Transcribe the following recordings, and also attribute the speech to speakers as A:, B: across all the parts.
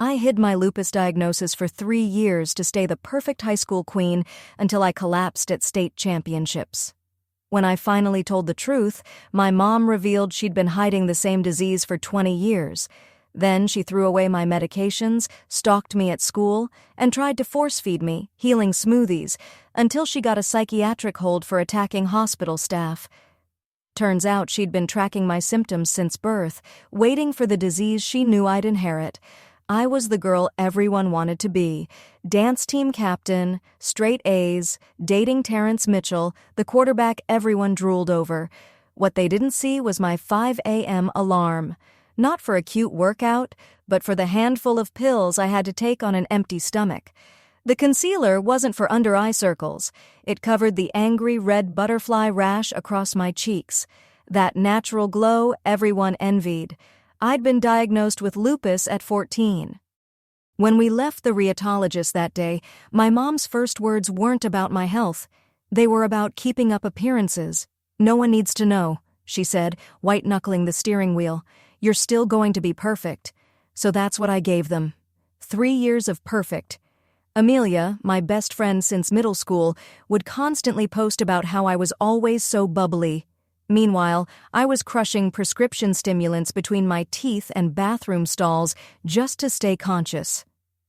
A: I hid my lupus diagnosis for 3 years to stay the perfect high school queen until I collapsed at state championships. When I finally told the truth, my mom revealed she'd been hiding the same disease for 20 years. Then she threw away my medications, stalked me at school, and tried to force-feed me healing smoothies until she got a psychiatric hold for attacking hospital staff. Turns out she'd been tracking my symptoms since birth, waiting for the disease she knew I'd inherit. I was the girl everyone wanted to be. Dance team captain, straight A's, dating Terrence Mitchell, the quarterback everyone drooled over. What they didn't see was my 5 a.m. alarm. Not for a cute workout, but for the handful of pills I had to take on an empty stomach. The concealer wasn't for under-eye circles. It covered the angry red butterfly rash across my cheeks. That natural glow everyone envied. I'd been diagnosed with lupus at 14. When we left the rheumatologist that day, my mom's first words weren't about my health. They were about keeping up appearances. "No one needs to know," she said, white-knuckling the steering wheel. "You're still going to be perfect." So that's what I gave them. 3 years of perfect. Amelia, my best friend since middle school, would constantly post about how I was always so bubbly. Meanwhile, I was crushing prescription stimulants between my teeth and bathroom stalls just to stay conscious.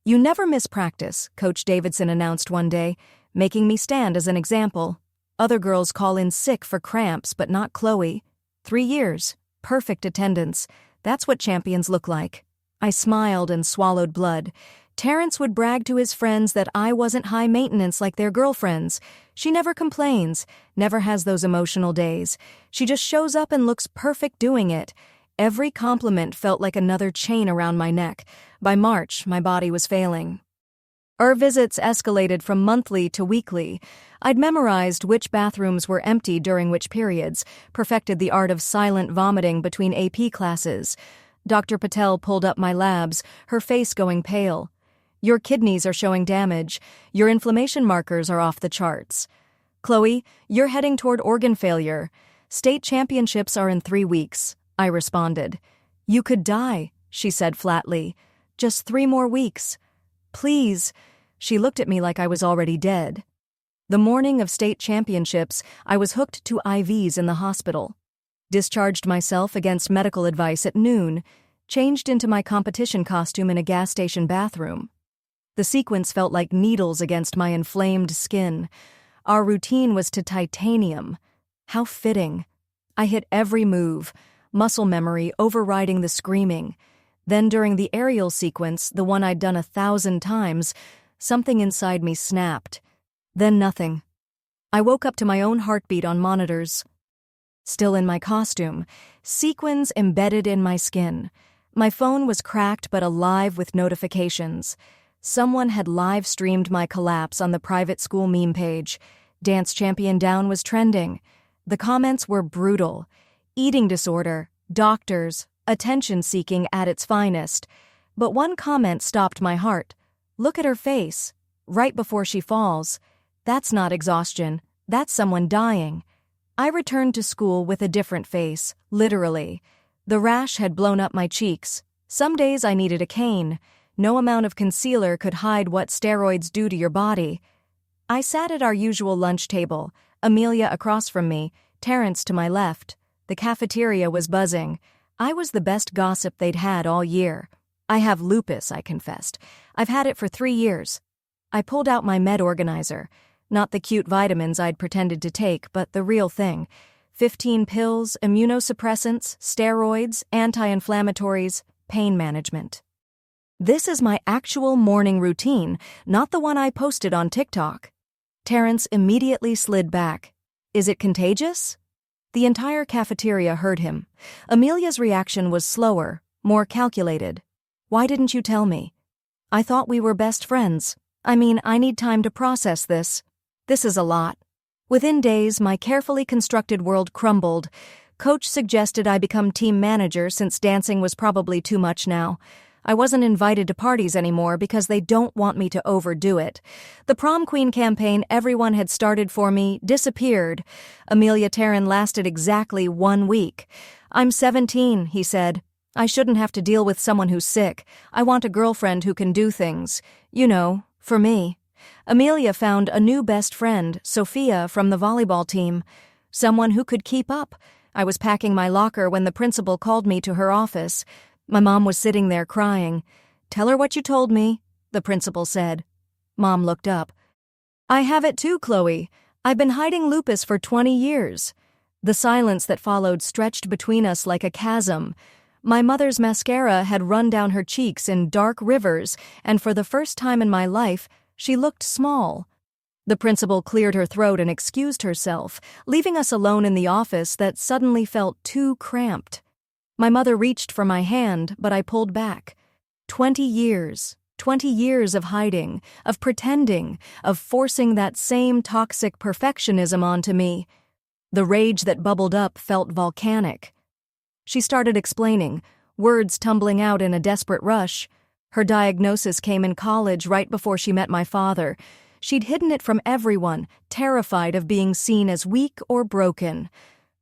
A: "You never miss practice," Coach Davidson announced one day, making me stand as an example. Other girls call in sick for cramps, but not Chloe. 3 years, perfect attendance. That's what champions look like. I smiled and swallowed blood. Terrence would brag to his friends that I wasn't high maintenance like their girlfriends. She never complains, never has those emotional days. She just shows up and looks perfect doing it. Every compliment felt like another chain around my neck. By March, my body was failing. Our visits escalated from monthly to weekly. I'd memorized which bathrooms were empty during which periods, perfected the art of silent vomiting between AP classes. Dr. Patel pulled up my labs, her face going pale. "Your kidneys are showing damage. Your inflammation markers are off the charts. Chloe, you're heading toward organ failure. State championships are in 3 weeks," I responded. "You could die," she said flatly. "Just 3 more weeks. Please." She looked at me like I was already dead. The morning of state championships, I was hooked to IVs in the hospital. Discharged myself against medical advice at noon, changed into my competition costume in a gas station bathroom. The sequence felt like needles against my inflamed skin. Our routine was to titanium. How fitting. I hit every move, muscle memory overriding the screaming. Then during the aerial sequence, the one I'd done 1,000 times, something inside me snapped. Then nothing. I woke up to my own heartbeat on monitors. Still in my costume, sequins embedded in my skin. My phone was cracked but alive with notifications. Someone had live-streamed my collapse on the private school meme page. Dance Champion Down was trending. The comments were brutal. Eating disorder, doctors, attention-seeking at its finest. But one comment stopped my heart. "Look at her face. Right before she falls. That's not exhaustion. That's someone dying." I returned to school with a different face, literally. The rash had blown up my cheeks. Some days I needed a cane. No amount of concealer could hide what steroids do to your body. I sat at our usual lunch table, Amelia across from me, Terrence to my left. The cafeteria was buzzing. I was the best gossip they'd had all year. "I have lupus," I confessed. "I've had it for 3 years. I pulled out my med organizer. Not the cute vitamins I'd pretended to take, but the real thing. 15 pills, immunosuppressants, steroids, anti-inflammatories, pain management. "This is my actual morning routine, not the one I posted on TikTok." Terrence immediately slid back. "Is it contagious?" The entire cafeteria heard him. Amelia's reaction was slower, more calculated. "Why didn't you tell me?" "I thought we were best friends. I need time to process this. This is a lot." Within days, my carefully constructed world crumbled. Coach suggested I become team manager since dancing was probably too much now. I wasn't invited to parties anymore because they don't want me to overdo it. The prom queen campaign everyone had started for me disappeared. Amelia Taryn lasted exactly 1 week. "I'm 17, he said. I shouldn't have to deal with someone who's sick. I want a girlfriend who can do things. You know, for me. Amelia found a new best friend, Sophia, from the volleyball team. Someone who could keep up. I was packing my locker when the principal called me to her office. My mom was sitting there crying. "Tell her what you told me," the principal said. Mom looked up. "I have it too, Chloe. I've been hiding lupus for 20 years. The silence that followed stretched between us like a chasm. My mother's mascara had run down her cheeks in dark rivers, and for the first time in my life, she looked small. The principal cleared her throat and excused herself, leaving us alone in the office that suddenly felt too cramped. My mother reached for my hand, but I pulled back. 20 years of hiding, of pretending, of forcing that same toxic perfectionism onto me. The rage that bubbled up felt volcanic. She started explaining, words tumbling out in a desperate rush. Her diagnosis came in college right before she met my father. She'd hidden it from everyone, terrified of being seen as weak or broken.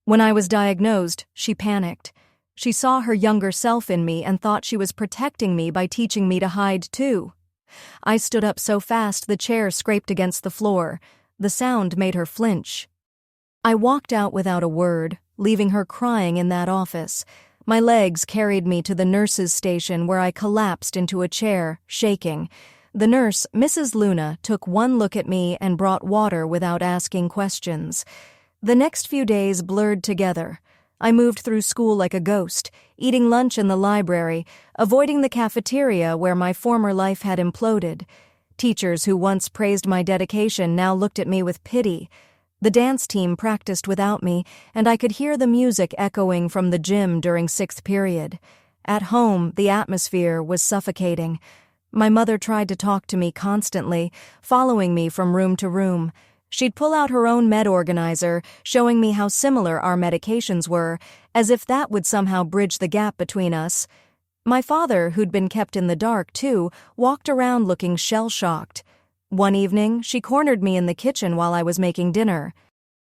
A: When I was diagnosed, she panicked. She saw her younger self in me and thought she was protecting me by teaching me to hide too. I stood up so fast the chair scraped against the floor. The sound made her flinch. I walked out without a word, leaving her crying in that office. My legs carried me to the nurse's station where I collapsed into a chair, shaking. The nurse, Mrs. Luna, took one look at me and brought water without asking questions. The next few days blurred together. I moved through school like a ghost, eating lunch in the library, avoiding the cafeteria where my former life had imploded. Teachers who once praised my dedication now looked at me with pity. The dance team practiced without me, and I could hear the music echoing from the gym during 6th period. At home, the atmosphere was suffocating. My mother tried to talk to me constantly, following me from room to room. She'd pull out her own med organizer, showing me how similar our medications were, as if that would somehow bridge the gap between us. My father, who'd been kept in the dark too, walked around looking shell-shocked. One evening, she cornered me in the kitchen while I was making dinner.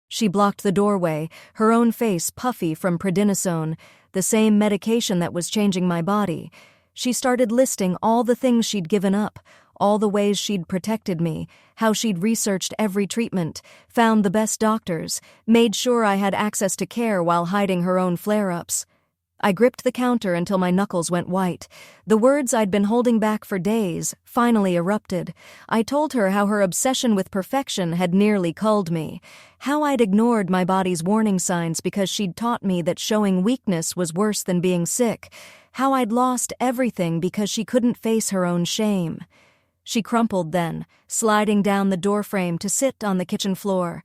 A: She blocked the doorway, her own face puffy from prednisone, the same medication that was changing my body. She started listing all the things she'd given up, all the ways she'd protected me, how she'd researched every treatment, found the best doctors, made sure I had access to care while hiding her own flare-ups. I gripped the counter until my knuckles went white. The words I'd been holding back for days finally erupted. I told her how her obsession with perfection had nearly culled me, how I'd ignored my body's warning signs because she'd taught me that showing weakness was worse than being sick, how I'd lost everything because she couldn't face her own shame. She crumpled then, sliding down the doorframe to sit on the kitchen floor.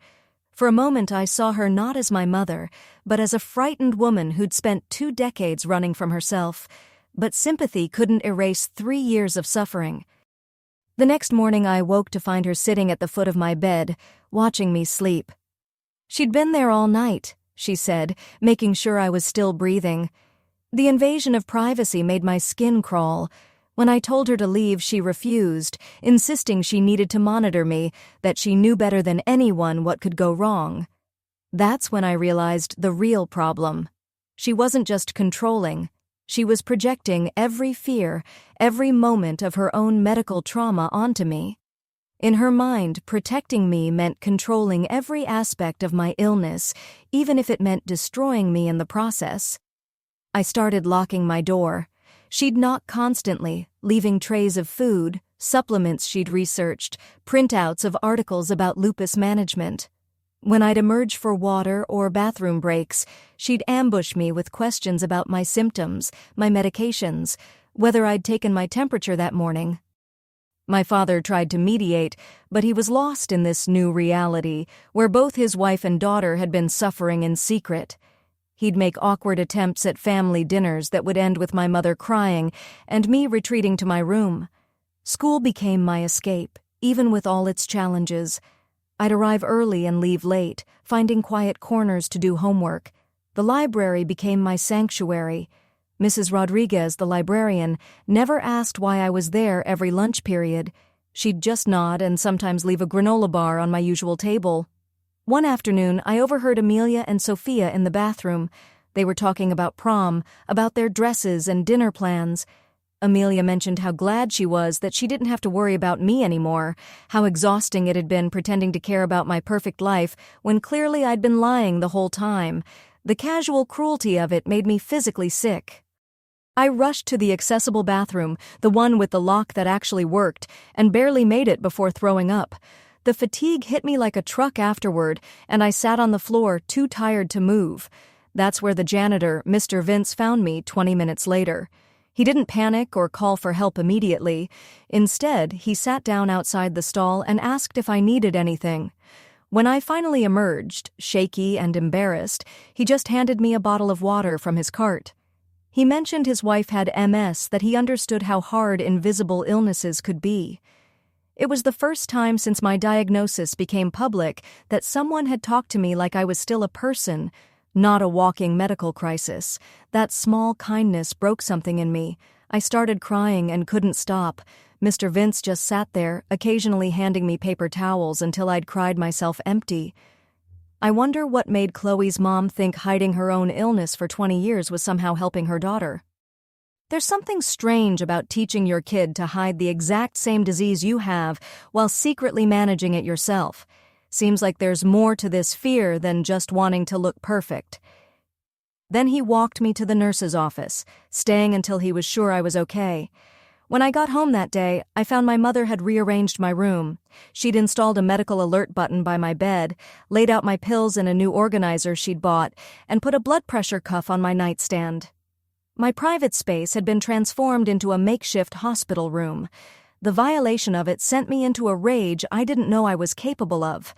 A: For a moment I saw her not as my mother, but as a frightened woman who'd spent 2 decades running from herself. But sympathy couldn't erase 3 years of suffering. The next morning I woke to find her sitting at the foot of my bed, watching me sleep. She'd been there all night, she said, making sure I was still breathing. The invasion of privacy made my skin crawl. When I told her to leave, she refused, insisting she needed to monitor me, that she knew better than anyone what could go wrong. That's when I realized the real problem. She wasn't just controlling. She was projecting every fear, every moment of her own medical trauma onto me. In her mind, protecting me meant controlling every aspect of my illness, even if it meant destroying me in the process. I started locking my door. She'd knock constantly, leaving trays of food, supplements she'd researched, printouts of articles about lupus management. When I'd emerge for water or bathroom breaks, she'd ambush me with questions about my symptoms, my medications, whether I'd taken my temperature that morning. My father tried to mediate, but he was lost in this new reality, where both his wife and daughter had been suffering in secret. He'd make awkward attempts at family dinners that would end with my mother crying and me retreating to my room. School became my escape, even with all its challenges. I'd arrive early and leave late, finding quiet corners to do homework. The library became my sanctuary. Mrs. Rodriguez, the librarian, never asked why I was there every lunch period. She'd just nod and sometimes leave a granola bar on my usual table. One afternoon, I overheard Amelia and Sophia in the bathroom. They were talking about prom, about their dresses and dinner plans. Amelia mentioned how glad she was that she didn't have to worry about me anymore, how exhausting it had been pretending to care about my perfect life when clearly I'd been lying the whole time. The casual cruelty of it made me physically sick. I rushed to the accessible bathroom, the one with the lock that actually worked, and barely made it before throwing up. The fatigue hit me like a truck afterward, and I sat on the floor, too tired to move. That's where the janitor, Mr. Vince, found me 20 minutes later. He didn't panic or call for help immediately. Instead, he sat down outside the stall and asked if I needed anything. When I finally emerged, shaky and embarrassed, he just handed me a bottle of water from his cart. He mentioned his wife had MS, that he understood how hard invisible illnesses could be. It was the first time since my diagnosis became public that someone had talked to me like I was still a person, not a walking medical crisis. That small kindness broke something in me. I started crying and couldn't stop. Mr. Vince just sat there, occasionally handing me paper towels until I'd cried myself empty. I wonder what made Chloe's mom think hiding her own illness for 20 years was somehow helping her daughter. There's something strange about teaching your kid to hide the exact same disease you have while secretly managing it yourself. Seems like there's more to this fear than just wanting to look perfect. Then he walked me to the nurse's office, staying until he was sure I was okay. When I got home that day, I found my mother had rearranged my room. She'd installed a medical alert button by my bed, laid out my pills in a new organizer she'd bought, and put a blood pressure cuff on my nightstand. My private space had been transformed into a makeshift hospital room. The violation of it sent me into a rage I didn't know I was capable of.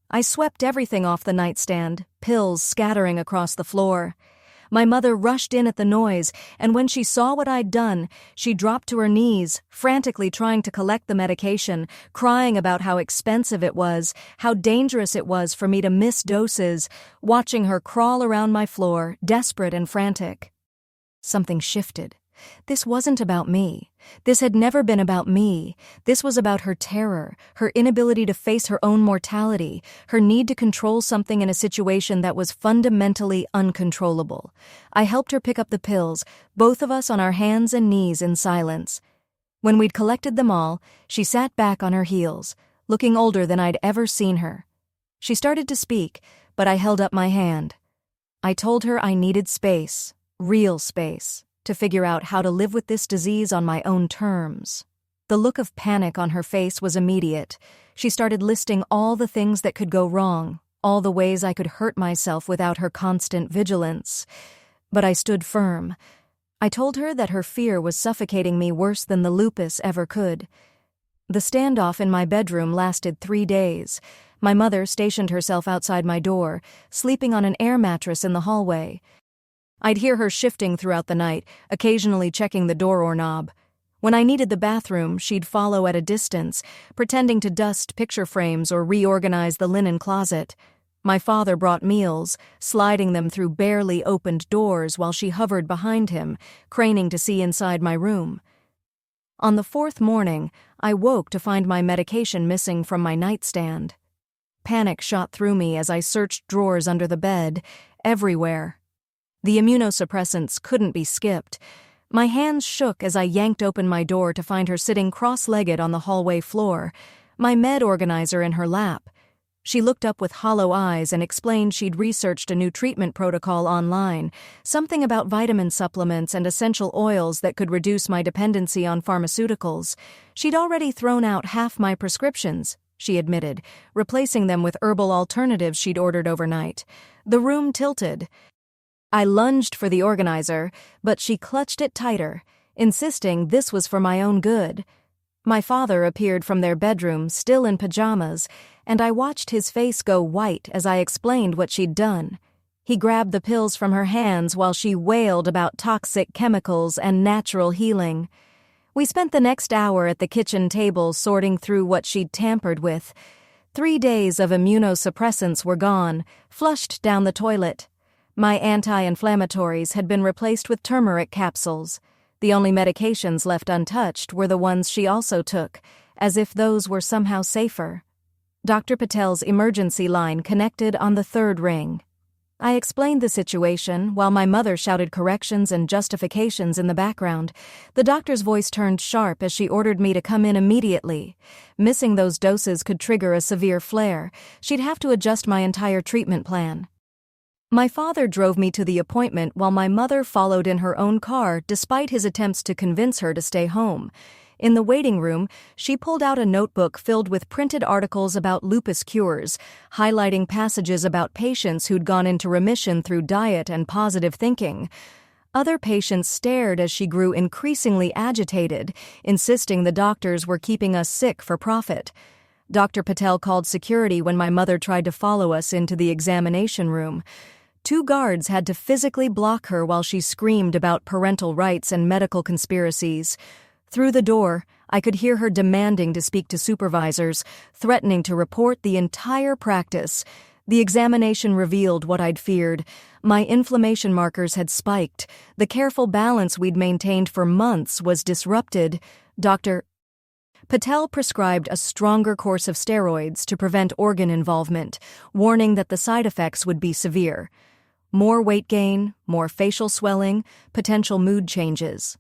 A: I swept everything off the nightstand, pills scattering across the floor. My mother rushed in at the noise, and when she saw what I'd done, she dropped to her knees, frantically trying to collect the medication, crying about how expensive it was, how dangerous it was for me to miss doses, watching her crawl around my floor, desperate and frantic. Something shifted. This wasn't about me. This had never been about me. This was about her terror, her inability to face her own mortality, her need to control something in a situation that was fundamentally uncontrollable. I helped her pick up the pills, both of us on our hands and knees in silence. When we'd collected them all, she sat back on her heels, looking older than I'd ever seen her. She started to speak, but I held up my hand. I told her I needed space, real space, to figure out how to live with this disease on my own terms. The look of panic on her face was immediate. She started listing all the things that could go wrong, all the ways I could hurt myself without her constant vigilance. But I stood firm. I told her that her fear was suffocating me worse than the lupus ever could. The standoff in my bedroom lasted 3 days. My mother stationed herself outside my door, sleeping on an air mattress in the hallway. I'd hear her shifting throughout the night, occasionally checking the door knob. When I needed the bathroom, she'd follow at a distance, pretending to dust picture frames or reorganize the linen closet. My father brought meals, sliding them through barely opened doors while she hovered behind him, craning to see inside my room. On the 4th morning, I woke to find my medication missing from my nightstand. Panic shot through me as I searched drawers under the bed, everywhere. The immunosuppressants couldn't be skipped. My hands shook as I yanked open my door to find her sitting cross-legged on the hallway floor, my med organizer in her lap. She looked up with hollow eyes and explained she'd researched a new treatment protocol online, something about vitamin supplements and essential oils that could reduce my dependency on pharmaceuticals. She'd already thrown out half my prescriptions, she admitted, replacing them with herbal alternatives she'd ordered overnight. The room tilted. I lunged for the organizer, but she clutched it tighter, insisting this was for my own good. My father appeared from their bedroom, still in pajamas, and I watched his face go white as I explained what she'd done. He grabbed the pills from her hands while she wailed about toxic chemicals and natural healing. We spent the next hour at the kitchen table sorting through what she'd tampered with. 3 days of immunosuppressants were gone, flushed down the toilet. My anti-inflammatories had been replaced with turmeric capsules. The only medications left untouched were the ones she also took, as if those were somehow safer. Dr. Patel's emergency line connected on the 3rd ring. I explained the situation while my mother shouted corrections and justifications in the background. The doctor's voice turned sharp as she ordered me to come in immediately. Missing those doses could trigger a severe flare. She'd have to adjust my entire treatment plan. My father drove me to the appointment while my mother followed in her own car despite his attempts to convince her to stay home. In the waiting room, she pulled out a notebook filled with printed articles about lupus cures, highlighting passages about patients who'd gone into remission through diet and positive thinking. Other patients stared as she grew increasingly agitated, insisting the doctors were keeping us sick for profit. Dr. Patel called security when my mother tried to follow us into the examination room. 2 guards had to physically block her while she screamed about parental rights and medical conspiracies. Through the door, I could hear her demanding to speak to supervisors, threatening to report the entire practice. The examination revealed what I'd feared. My inflammation markers had spiked. The careful balance we'd maintained for months was disrupted. Dr. Patel prescribed a stronger course of steroids to prevent organ involvement, warning that the side effects would be severe. More weight gain, more facial swelling, potential mood changes.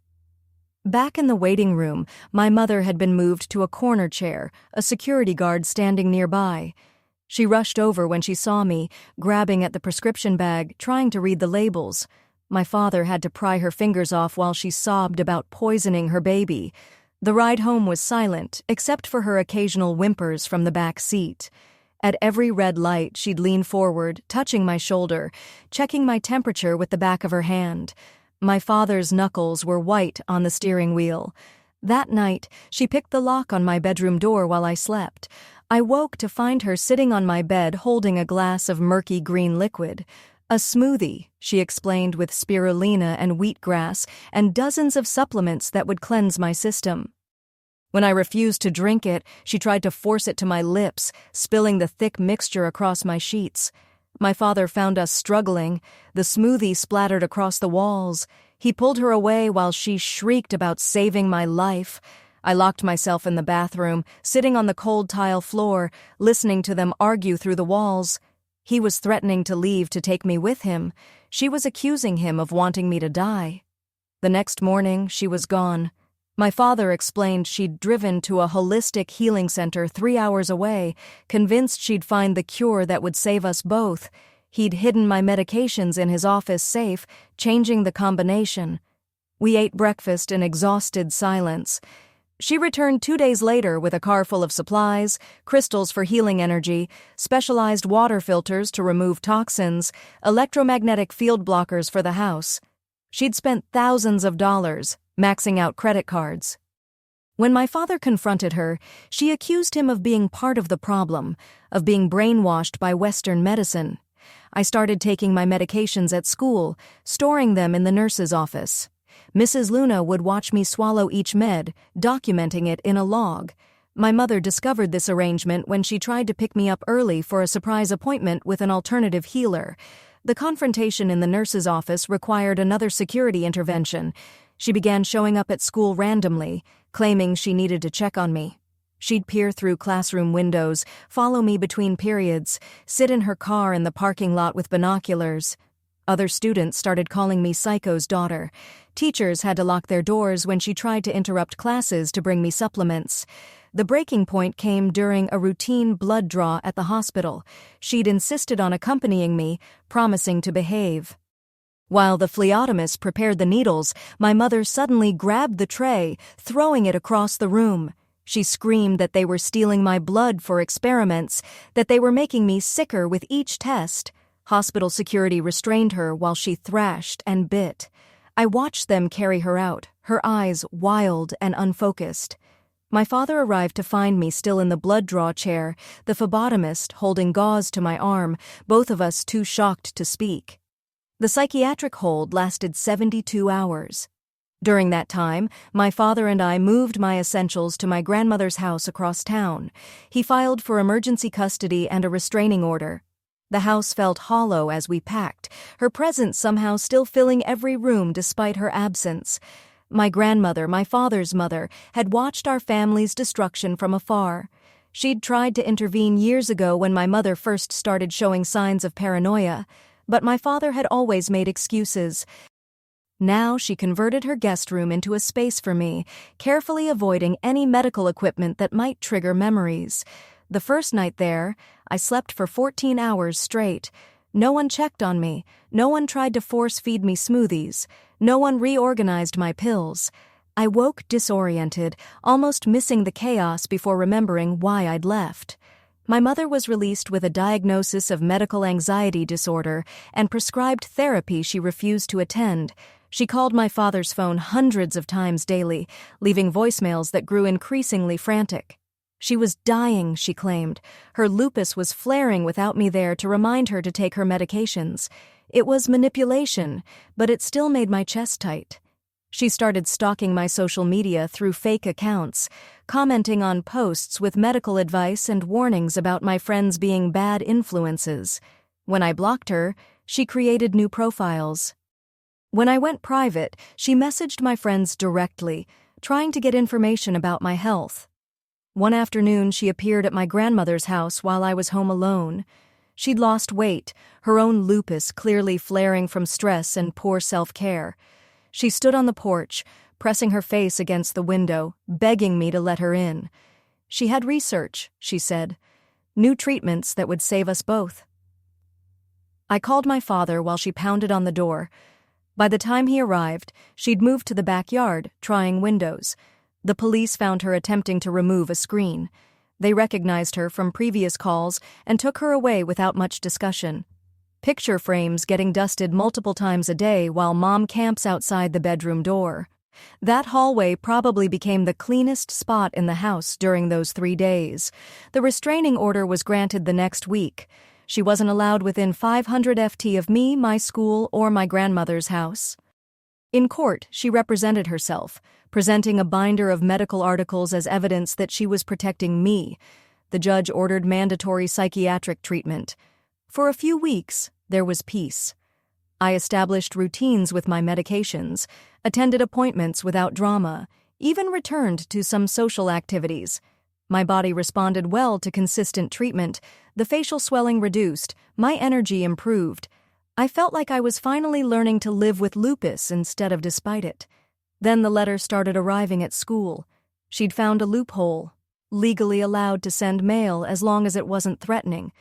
A: Back in the waiting room, my mother had been moved to a corner chair, a security guard standing nearby. She rushed over when she saw me, grabbing at the prescription bag, trying to read the labels. My father had to pry her fingers off while she sobbed about poisoning her baby. The ride home was silent, except for her occasional whimpers from the back seat. At every red light, she'd lean forward, touching my shoulder, checking my temperature with the back of her hand. My father's knuckles were white on the steering wheel. That night, she picked the lock on my bedroom door while I slept. I woke to find her sitting on my bed holding a glass of murky green liquid. A smoothie, she explained, with spirulina and wheatgrass and dozens of supplements that would cleanse my system. When I refused to drink it, she tried to force it to my lips, spilling the thick mixture across my sheets. My father found us struggling. The smoothie splattered across the walls. He pulled her away while she shrieked about saving my life. I locked myself in the bathroom, sitting on the cold tile floor, listening to them argue through the walls. He was threatening to leave to take me with him. She was accusing him of wanting me to die. The next morning, she was gone. My father explained she'd driven to a holistic healing center 3 hours away, convinced she'd find the cure that would save us both. He'd hidden my medications in his office safe, changing the combination. We ate breakfast in exhausted silence. She returned 2 days later with a car full of supplies, crystals for healing energy, specialized water filters to remove toxins, electromagnetic field blockers for the house. She'd spent thousands of dollars, maxing out credit cards. When my father confronted her, she accused him of being part of the problem, of being brainwashed by Western medicine. I started taking my medications at school, storing them in the nurse's office. Mrs. Luna would watch me swallow each med, documenting it in a log. My mother discovered this arrangement when she tried to pick me up early for a surprise appointment with an alternative healer. The confrontation in the nurse's office required another security intervention. She began showing up at school randomly, claiming she needed to check on me. She'd peer through classroom windows, follow me between periods, sit in her car in the parking lot with binoculars. Other students started calling me Psycho's daughter. Teachers had to lock their doors when she tried to interrupt classes to bring me supplements. The breaking point came during a routine blood draw at the hospital. She'd insisted on accompanying me, promising to behave. While the phlebotomist prepared the needles, my mother suddenly grabbed the tray, throwing it across the room. She screamed that they were stealing my blood for experiments, that they were making me sicker with each test. Hospital security restrained her while she thrashed and bit. I watched them carry her out, her eyes wild and unfocused. My father arrived to find me still in the blood draw chair, the phlebotomist holding gauze to my arm, both of us too shocked to speak. The psychiatric hold lasted 72 hours. During that time, my father and I moved my essentials to my grandmother's house across town. He filed for emergency custody and a restraining order. The house felt hollow as we packed, her presence somehow still filling every room despite her absence. My grandmother, my father's mother, had watched our family's destruction from afar. She'd tried to intervene years ago when my mother first started showing signs of paranoia. But my father had always made excuses. Now she converted her guest room into a space for me, carefully avoiding any medical equipment that might trigger memories. The first night there, I slept for 14 hours straight. No one checked on me. No one tried to force-feed me smoothies. No one reorganized my pills. I woke disoriented, almost missing the chaos before remembering why I'd left. My mother was released with a diagnosis of medical anxiety disorder and prescribed therapy she refused to attend. She called my father's phone hundreds of times daily, leaving voicemails that grew increasingly frantic. She was dying, she claimed. Her lupus was flaring without me there to remind her to take her medications. It was manipulation, but it still made my chest tight. She started stalking my social media through fake accounts, commenting on posts with medical advice and warnings about my friends being bad influences. When I blocked her, she created new profiles. When I went private, she messaged my friends directly, trying to get information about my health. One afternoon, she appeared at my grandmother's house while I was home alone. She'd lost weight, her own lupus clearly flaring from stress and poor self-care. She stood on the porch, pressing her face against the window, begging me to let her in. She had research, she said. New treatments that would save us both. I called my father while she pounded on the door. By the time he arrived, she'd moved to the backyard, trying windows. The police found her attempting to remove a screen. They recognized her from previous calls and took her away without much discussion. Picture frames getting dusted multiple times a day while Mom camps outside the bedroom door. That hallway probably became the cleanest spot in the house during those 3 days. The restraining order was granted the next week. She wasn't allowed within 500 FT of me, my school, or my grandmother's house. In court, she represented herself, presenting a binder of medical articles as evidence that she was protecting me. The judge ordered mandatory psychiatric treatment. For a few weeks, there was peace. I established routines with my medications, attended appointments without drama, even returned to some social activities. My body responded well to consistent treatment. The facial swelling reduced, my energy improved. I felt like I was finally learning to live with lupus instead of despite it. Then the letter started arriving at school. She'd found a loophole, legally allowed to send mail as long as it wasn't threatening.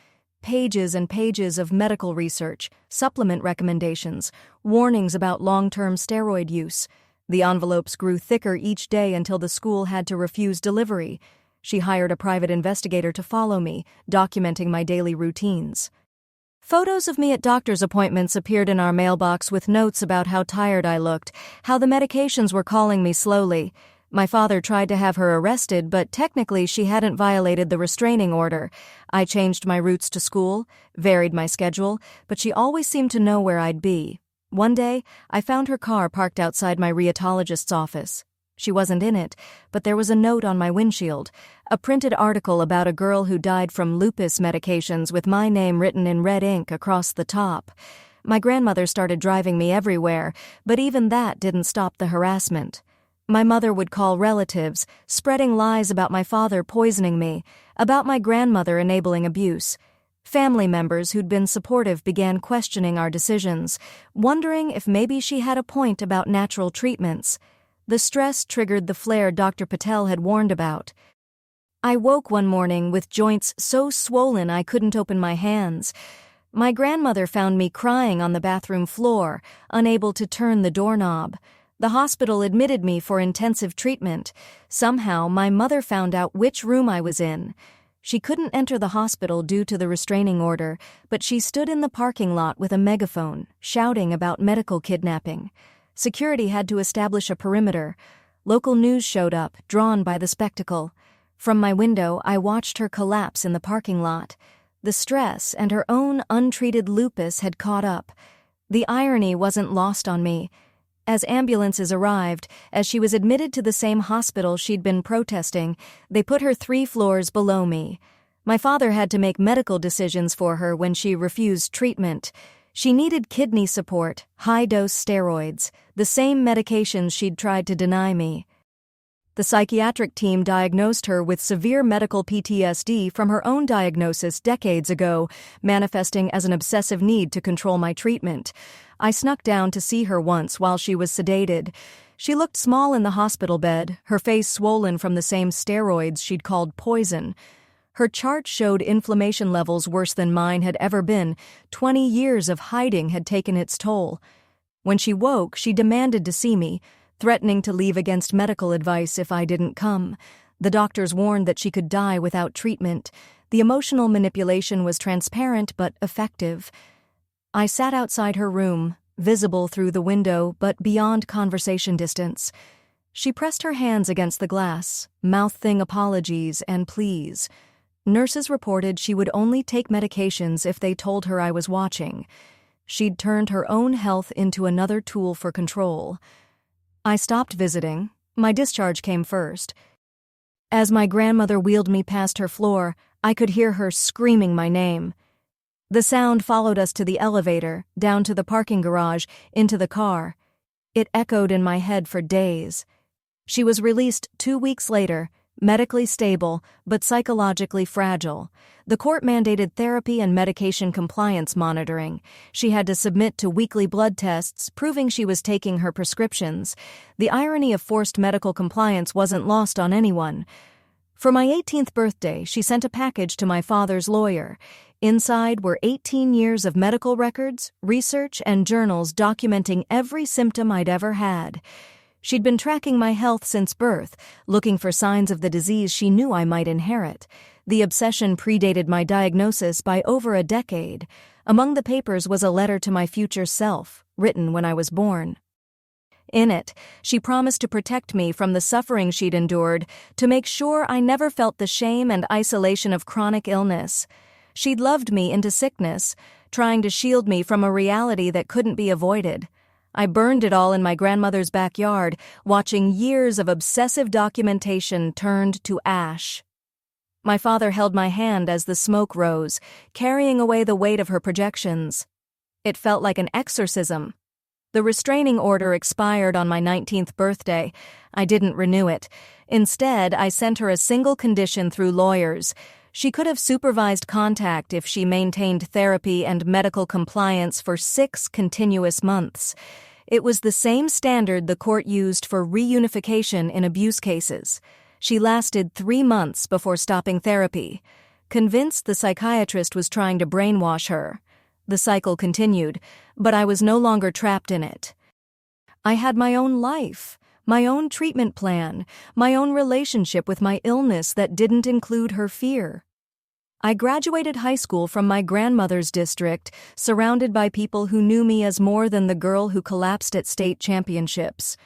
A: Pages and pages of medical research, supplement recommendations, warnings about long-term steroid use. The envelopes grew thicker each day until the school had to refuse delivery. She hired a private investigator to follow me, documenting my daily routines. Photos of me at doctor's appointments appeared in our mailbox with notes about how tired I looked, how the medications were calling me slowly. My father tried to have her arrested, but technically she hadn't violated the restraining order. I changed my routes to school, varied my schedule, but she always seemed to know where I'd be. One day, I found her car parked outside my rheumatologist's office. She wasn't in it, but there was a note on my windshield, a printed article about a girl who died from lupus medications with my name written in red ink across the top. My grandmother started driving me everywhere, but even that didn't stop the harassment. My mother would call relatives, spreading lies about my father poisoning me, about my grandmother enabling abuse. Family members who'd been supportive began questioning our decisions, wondering if maybe she had a point about natural treatments. The stress triggered the flare Dr. Patel had warned about. I woke one morning with joints so swollen I couldn't open my hands. My grandmother found me crying on the bathroom floor, unable to turn the doorknob. The hospital admitted me for intensive treatment. Somehow, my mother found out which room I was in. She couldn't enter the hospital due to the restraining order, but she stood in the parking lot with a megaphone, shouting about medical kidnapping. Security had to establish a perimeter. Local news showed up, drawn by the spectacle. From my window, I watched her collapse in the parking lot. The stress and her own untreated lupus had caught up. The irony wasn't lost on me. As ambulances arrived, as she was admitted to the same hospital she'd been protesting, they put her 3 floors below me. My father had to make medical decisions for her when she refused treatment. She needed kidney support, high-dose steroids, the same medications she'd tried to deny me. The psychiatric team diagnosed her with severe medical PTSD from her own diagnosis decades ago, manifesting as an obsessive need to control my treatment. I snuck down to see her once while she was sedated. She looked small in the hospital bed, her face swollen from the same steroids she'd called poison. Her chart showed inflammation levels worse than mine had ever been. 20 years of hiding had taken its toll. When she woke, she demanded to see me, threatening to leave against medical advice if I didn't come. The doctors warned that she could die without treatment. The emotional manipulation was transparent but effective. I sat outside her room, visible through the window but beyond conversation distance. She pressed her hands against the glass, mouthing apologies and pleas. Nurses reported she would only take medications if they told her I was watching. She'd turned her own health into another tool for control. I stopped visiting. My discharge came first. As my grandmother wheeled me past her floor, I could hear her screaming my name. The sound followed us to the elevator, down to the parking garage, into the car. It echoed in my head for days. She was released 2 weeks later, medically stable, but psychologically fragile. The court mandated therapy and medication compliance monitoring. She had to submit to weekly blood tests, proving she was taking her prescriptions. The irony of forced medical compliance wasn't lost on anyone. For my 18th birthday, she sent a package to my father's lawyer. Inside were 18 years of medical records, research, and journals documenting every symptom I'd ever had. She'd been tracking my health since birth, looking for signs of the disease she knew I might inherit. The obsession predated my diagnosis by over a decade. Among the papers was a letter to my future self, written when I was born. In it, she promised to protect me from the suffering she'd endured, to make sure I never felt the shame and isolation of chronic illness. She'd loved me into sickness, trying to shield me from a reality that couldn't be avoided. I burned it all in my grandmother's backyard, watching years of obsessive documentation turned to ash. My father held my hand as the smoke rose, carrying away the weight of her projections. It felt like an exorcism. The restraining order expired on my 19th birthday. I didn't renew it. Instead, I sent her a single condition through lawyers. She could have supervised contact if she maintained therapy and medical compliance for 6 continuous months. It was the same standard the court used for reunification in abuse cases. She lasted 3 months before stopping therapy. Convinced the psychiatrist was trying to brainwash her. The cycle continued, but I was no longer trapped in it. I had my own life, my own treatment plan, my own relationship with my illness that didn't include her fear. I graduated high school from my grandmother's district, surrounded by people who knew me as more than the girl who collapsed at state championships.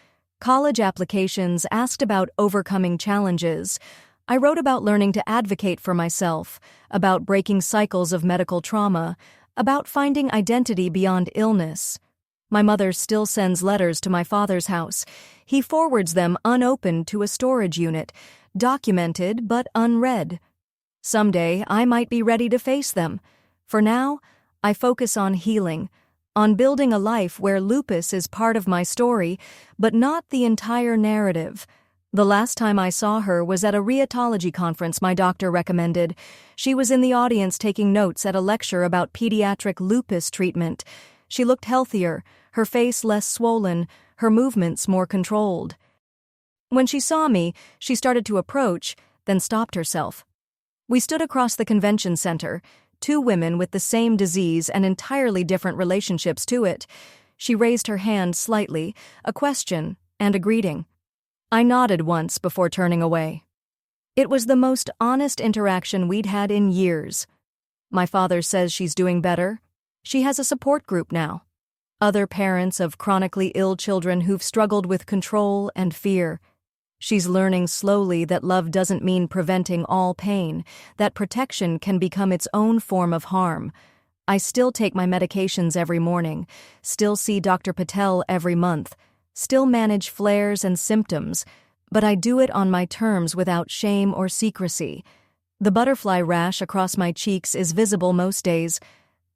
A: College applications asked about overcoming challenges. I wrote about learning to advocate for myself, about breaking cycles of medical trauma, about finding identity beyond illness. My mother still sends letters to my father's house. He forwards them unopened to a storage unit, documented but unread. Someday, I might be ready to face them. For now, I focus on healing, on building a life where lupus is part of my story, but not the entire narrative. The last time I saw her was at a rheumatology conference my doctor recommended. She was in the audience taking notes at a lecture about pediatric lupus treatment. She looked healthier, her face less swollen, her movements more controlled. When she saw me, she started to approach, then stopped herself. We stood across the convention center, 2 women with the same disease and entirely different relationships to it. She raised her hand slightly, a question and a greeting. I nodded once before turning away. It was the most honest interaction we'd had in years. My father says she's doing better. She has a support group now. Other parents of chronically ill children who've struggled with control and fear. She's learning slowly that love doesn't mean preventing all pain, that protection can become its own form of harm. I still take my medications every morning, still see Dr. Patel every month, still manage flares and symptoms, but I do it on my terms without shame or secrecy. The butterfly rash across my cheeks is visible most days.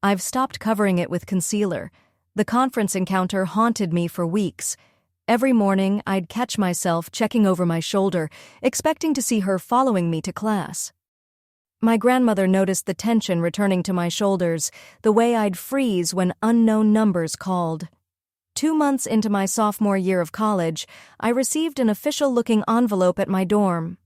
A: I've stopped covering it with concealer. The conference encounter haunted me for weeks. Every morning, I'd catch myself checking over my shoulder, expecting to see her following me to class. My grandmother noticed the tension returning to my shoulders, the way I'd freeze when unknown numbers called. 2 months into my sophomore year of college, I received an official-looking envelope at my dorm.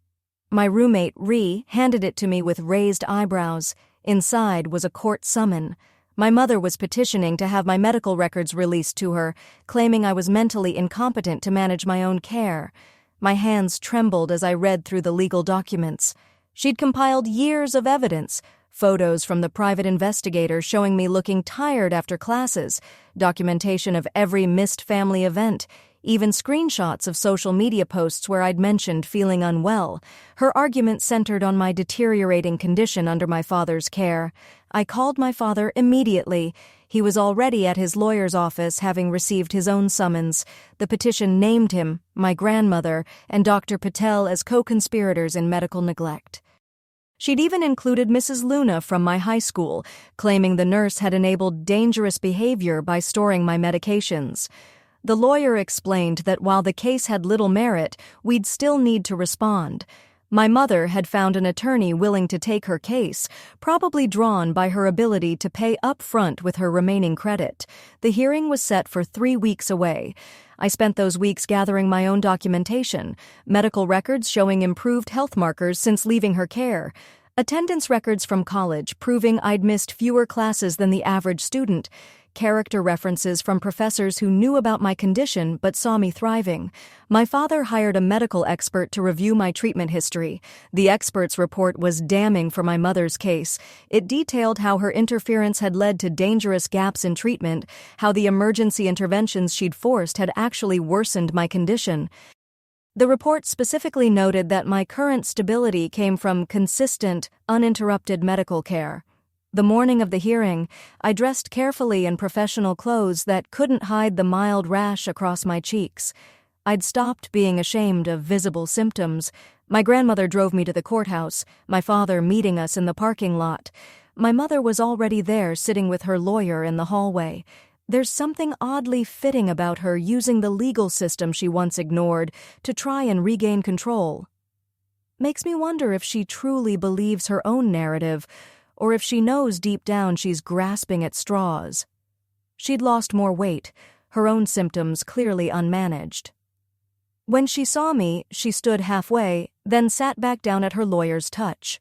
A: My roommate, Ree, handed it to me with raised eyebrows. Inside was a court summon. My mother was petitioning to have my medical records released to her, claiming I was mentally incompetent to manage my own care. My hands trembled as I read through the legal documents. She'd compiled years of evidence, photos from the private investigator showing me looking tired after classes, documentation of every missed family event, even screenshots of social media posts where I'd mentioned feeling unwell. Her argument centered on my deteriorating condition under my father's care. I called my father immediately. He was already at his lawyer's office, having received his own summons. The petition named him, my grandmother, and Dr. Patel as co-conspirators in medical neglect. She'd even included Mrs. Luna from my high school, claiming the nurse had enabled dangerous behavior by storing my medications. The lawyer explained that while the case had little merit, we'd still need to respond. My mother had found an attorney willing to take her case, probably drawn by her ability to pay up front with her remaining credit. The hearing was set for 3 weeks away. I spent those weeks gathering my own documentation, medical records showing improved health markers since leaving her care, attendance records from college proving I'd missed fewer classes than the average student, character references from professors who knew about my condition but saw me thriving. My father hired a medical expert to review my treatment history. The expert's report was damning for my mother's case. It detailed how her interference had led to dangerous gaps in treatment, how the emergency interventions she'd forced had actually worsened my condition. The report specifically noted that my current stability came from consistent, uninterrupted medical care. The morning of the hearing, I dressed carefully in professional clothes that couldn't hide the mild rash across my cheeks. I'd stopped being ashamed of visible symptoms. My grandmother drove me to the courthouse, my father meeting us in the parking lot. My mother was already there sitting with her lawyer in the hallway. There's something oddly fitting about her using the legal system she once ignored to try and regain control. Makes me wonder if she truly believes her own narrative, or if she knows deep down she's grasping at straws. She'd lost more weight, her own symptoms clearly unmanaged. When she saw me, she stood halfway, then sat back down at her lawyer's touch.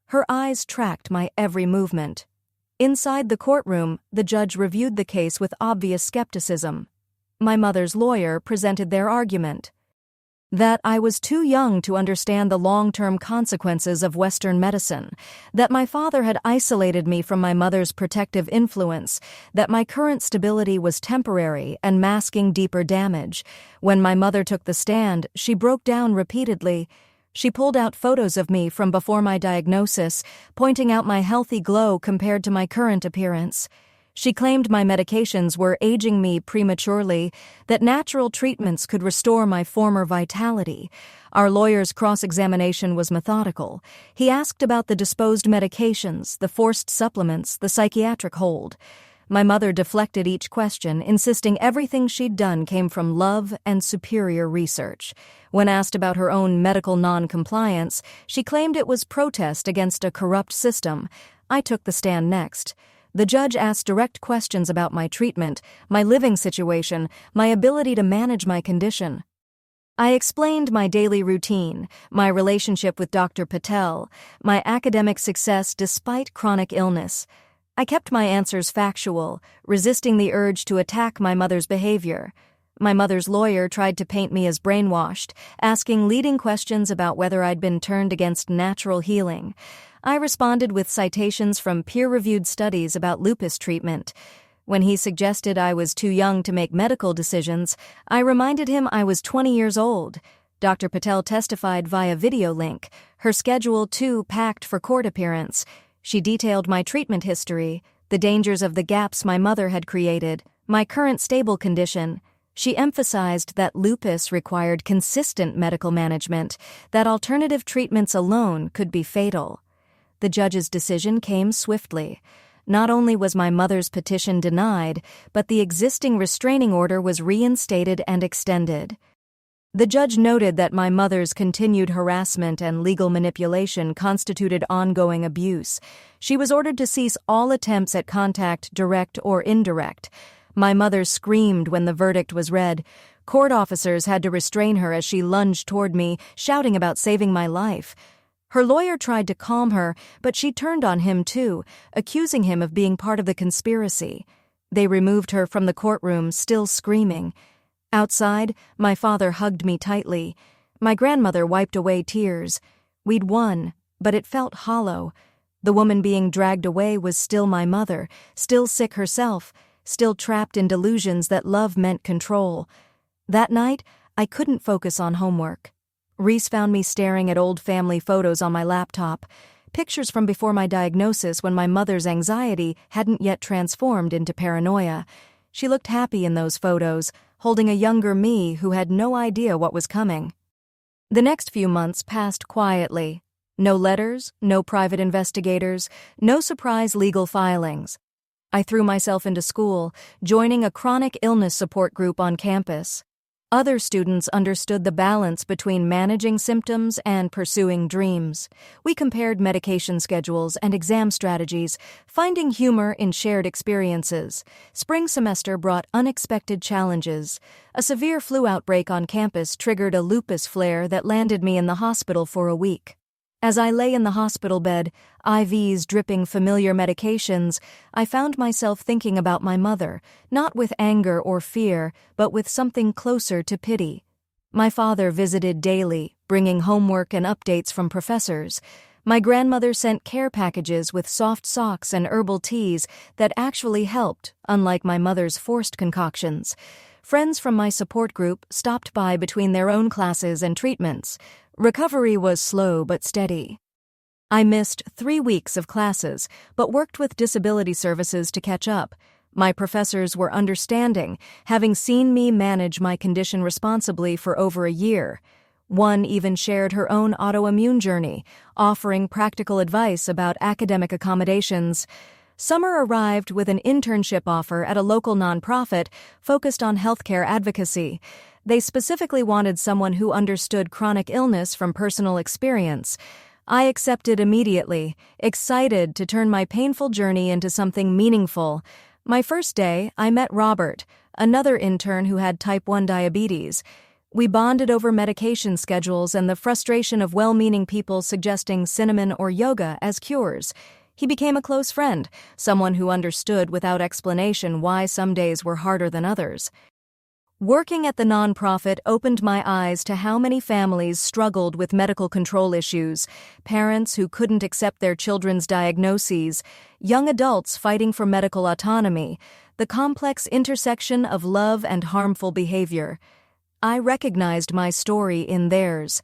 A: Her eyes tracked my every movement. Inside the courtroom, the judge reviewed the case with obvious skepticism. My mother's lawyer presented their argument that I was too young to understand the long-term consequences of Western medicine, that my father had isolated me from my mother's protective influence, that my current stability was temporary and masking deeper damage. When my mother took the stand, she broke down repeatedly. She pulled out photos of me from before my diagnosis, pointing out my healthy glow compared to my current appearance. She claimed my medications were aging me prematurely, that natural treatments could restore my former vitality. Our lawyer's cross-examination was methodical. He asked about the disposed medications, the forced supplements, the psychiatric hold. My mother deflected each question, insisting everything she'd done came from love and superior research. When asked about her own medical non-compliance, she claimed it was protest against a corrupt system. I took the stand next. The judge asked direct questions about my treatment, my living situation, my ability to manage my condition. I explained my daily routine, my relationship with Dr. Patel, my academic success despite chronic illness. I kept my answers factual, resisting the urge to attack my mother's behavior. My mother's lawyer tried to paint me as brainwashed, asking leading questions about whether I'd been turned against natural healing. I responded with citations from peer-reviewed studies about lupus treatment. When he suggested I was too young to make medical decisions, I reminded him I was 20 years old. Dr. Patel testified via video link, her schedule too packed for court appearance. She detailed my treatment history, the dangers of the gaps my mother had created, my current stable condition. She emphasized that lupus required consistent medical management, that alternative treatments alone could be fatal. The judge's decision came swiftly. Not only was my mother's petition denied, but the existing restraining order was reinstated and extended. The judge noted that my mother's continued harassment and legal manipulation constituted ongoing abuse. She was ordered to cease all attempts at contact, direct or indirect. My mother screamed when the verdict was read. Court officers had to restrain her as she lunged toward me, shouting about saving my life. Her lawyer tried to calm her, but she turned on him too, accusing him of being part of the conspiracy. They removed her from the courtroom, still screaming. Outside, my father hugged me tightly. My grandmother wiped away tears. We'd won, but it felt hollow. The woman being dragged away was still my mother, still sick herself, still trapped in delusions that love meant control. That night, I couldn't focus on homework. Reese found me staring at old family photos on my laptop, pictures from before my diagnosis when my mother's anxiety hadn't yet transformed into paranoia. She looked happy in those photos, holding a younger me who had no idea what was coming. The next few months passed quietly. No letters, no private investigators, no surprise legal filings. I threw myself into school, joining a chronic illness support group on campus. Other students understood the balance between managing symptoms and pursuing dreams. We compared medication schedules and exam strategies, finding humor in shared experiences. Spring semester brought unexpected challenges. A severe flu outbreak on campus triggered a lupus flare that landed me in the hospital for a week. As I lay in the hospital bed, IVs dripping familiar medications, I found myself thinking about my mother, not with anger or fear, but with something closer to pity. My father visited daily, bringing homework and updates from professors. My grandmother sent care packages with soft socks and herbal teas that actually helped, unlike my mother's forced concoctions. Friends from my support group stopped by between their own classes and treatments. Recovery was slow but steady. I missed 3 weeks of classes, but worked with disability services to catch up. My professors were understanding, having seen me manage my condition responsibly for over a year. One even shared her own autoimmune journey, offering practical advice about academic accommodations. Summer arrived with an internship offer at a local nonprofit focused on healthcare advocacy. They specifically wanted someone who understood chronic illness from personal experience. I accepted immediately, excited to turn my painful journey into something meaningful. My first day, I met Robert, another intern who had type 1 diabetes. We bonded over medication schedules and the frustration of well-meaning people suggesting cinnamon or yoga as cures. He became a close friend, someone who understood without explanation why some days were harder than others. Working at the nonprofit opened my eyes to how many families struggled with medical control issues, parents who couldn't accept their children's diagnoses, young adults fighting for medical autonomy, the complex intersection of love and harmful behavior. I recognized my story in theirs.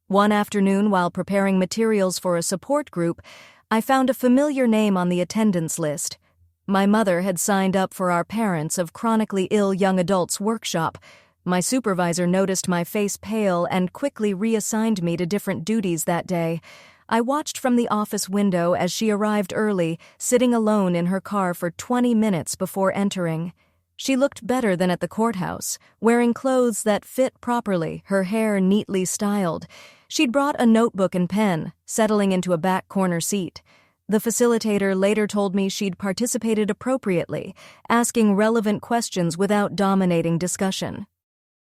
A: One afternoon, while preparing materials for a support group, I found a familiar name on the attendance list. My mother had signed up for our Parents of Chronically Ill Young Adults workshop. My supervisor noticed my face pale and quickly reassigned me to different duties that day. I watched from the office window as she arrived early, sitting alone in her car for 20 minutes before entering. She looked better than at the courthouse, wearing clothes that fit properly, her hair neatly styled. She'd brought a notebook and pen, settling into a back corner seat. The facilitator later told me she'd participated appropriately, asking relevant questions without dominating discussion.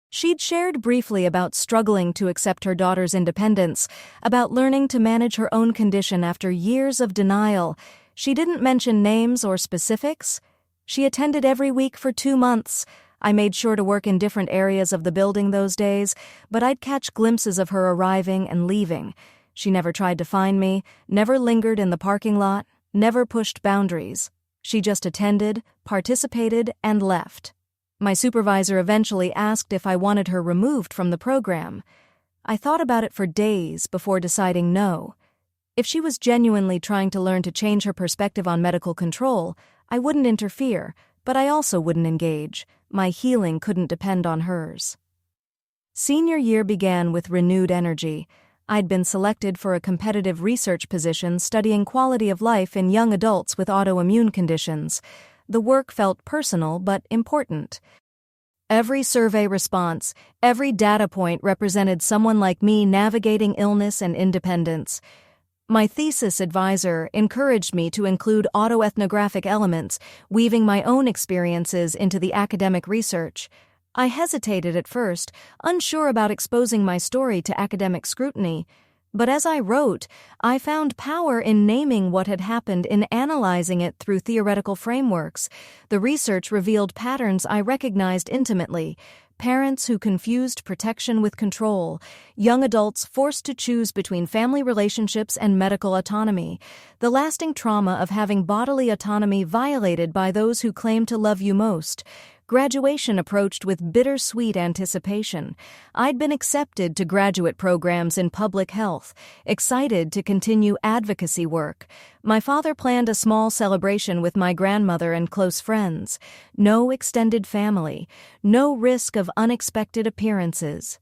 A: She'd shared briefly about struggling to accept her daughter's independence, about learning to manage her own condition after years of denial. She didn't mention names or specifics. She attended every week for 2 months. I made sure to work in different areas of the building those days, but I'd catch glimpses of her arriving and leaving. She never tried to find me, never lingered in the parking lot, never pushed boundaries. She just attended, participated, and left. My supervisor eventually asked if I wanted her removed from the program. I thought about it for days before deciding no. If she was genuinely trying to learn to change her perspective on medical control, I wouldn't interfere, but I also wouldn't engage. My healing couldn't depend on hers. Senior year began with renewed energy. I'd been selected for a competitive research position studying quality of life in young adults with autoimmune conditions. The work felt personal but important. Every survey response, every data point represented someone like me navigating illness and independence. My thesis advisor encouraged me to include autoethnographic elements, weaving my own experiences into the academic research. I hesitated at first, unsure about exposing my story to academic scrutiny. But as I wrote, I found power in naming what had happened, in analyzing it through theoretical frameworks. The research revealed patterns I recognized intimately: parents who confused protection with control, young adults forced to choose between family relationships and medical autonomy, the lasting trauma of having bodily autonomy violated by those who claim to love you most. Graduation approached with bittersweet anticipation. I'd been accepted to graduate programs in public health, excited to continue advocacy work. My father planned a small celebration with my grandmother and close friends. No extended family, no risk of unexpected appearances.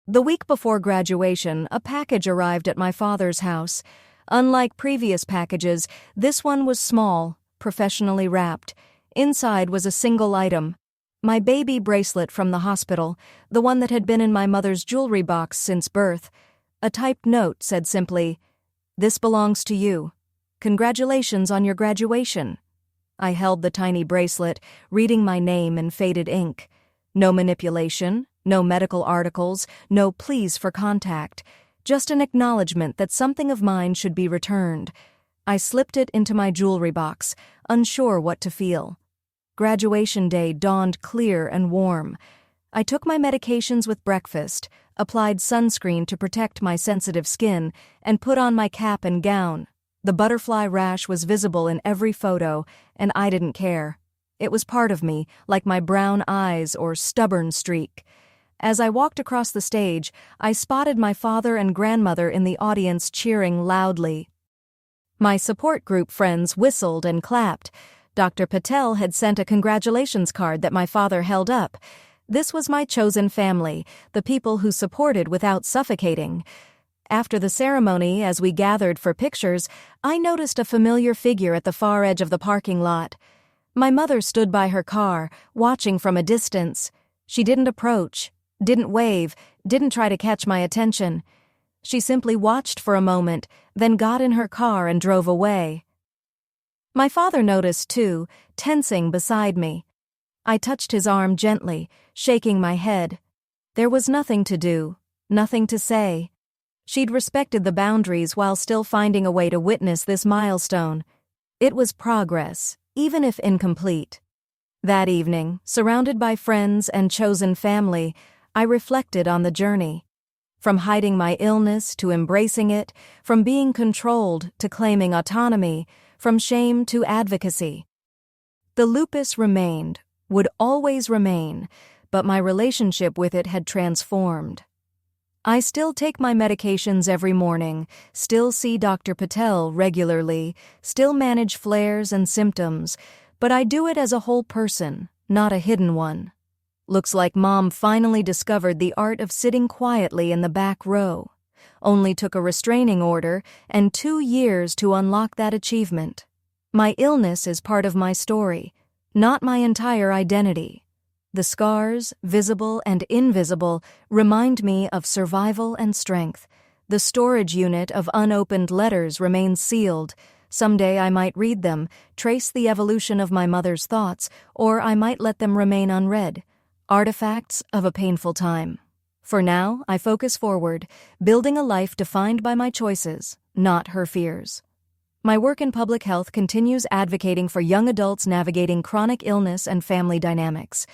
A: The week before graduation, a package arrived at my father's house. Unlike previous packages, this one was small, professionally wrapped. Inside was a single item: my baby bracelet from the hospital, the one that had been in my mother's jewelry box since birth. A typed note said simply, "This belongs to you. Congratulations on your graduation." I held the tiny bracelet, reading my name in faded ink. No manipulation, no medical articles, no pleas for contact. Just an acknowledgement that something of mine should be returned. I slipped it into my jewelry box, unsure what to feel. Graduation day dawned clear and warm. I took my medications with breakfast, applied sunscreen to protect my sensitive skin, and put on my cap and gown. The butterfly rash was visible in every photo, and I didn't care. It was part of me, like my brown eyes or stubborn streak. As I walked across the stage, I spotted my father and grandmother in the audience cheering loudly. My support group friends whistled and clapped. Dr. Patel had sent a congratulations card that my father held up. This was my chosen family, the people who supported without suffocating. After the ceremony, as we gathered for pictures, I noticed a familiar figure at the far edge of the parking lot. My mother stood by her car, watching from a distance. She didn't approach, didn't wave, didn't try to catch my attention. She simply watched for a moment, then got in her car and drove away. My father noticed, too, tensing beside me. I touched his arm gently, shaking my head. There was nothing to do, nothing to say. She'd respected the boundaries while still finding a way to witness this milestone. It was progress, even if incomplete. That evening, surrounded by friends and chosen family, I reflected on the journey. From hiding my illness to embracing it, from being controlled to claiming autonomy, from shame to advocacy. The lupus remained, would always remain, but my relationship with it had transformed. I still take my medications every morning, still see Dr. Patel regularly, still manage flares and symptoms, but I do it as a whole person, not a hidden one. Looks like Mom finally discovered the art of sitting quietly in the back row. Only took a restraining order and 2 years to unlock that achievement. My illness is part of my story, not my entire identity. The scars, visible and invisible, remind me of survival and strength. The storage unit of unopened letters remains sealed. Someday I might read them, trace the evolution of my mother's thoughts, or I might let them remain unread. Artifacts of a painful time. For now, I focus forward, building a life defined by my choices, not her fears. My work in public health continues advocating for young adults navigating chronic illness and family dynamics.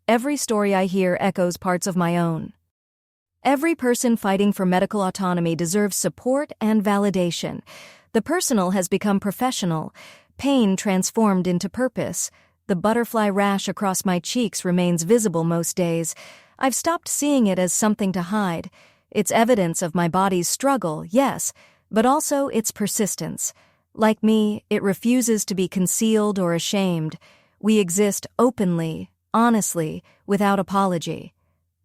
A: Every story I hear echoes parts of my own. Every person fighting for medical autonomy deserves support and validation. The personal has become professional, pain transformed into purpose. The butterfly rash across my cheeks remains visible most days. I've stopped seeing it as something to hide. It's evidence of my body's struggle, yes, but also its persistence. Like me, it refuses to be concealed or ashamed. We exist openly, honestly, without apology.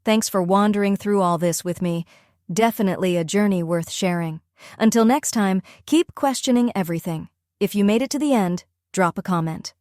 A: Thanks for wandering through all this with me. Definitely a journey worth sharing. Until next time, keep questioning everything. If you made it to the end, drop a comment.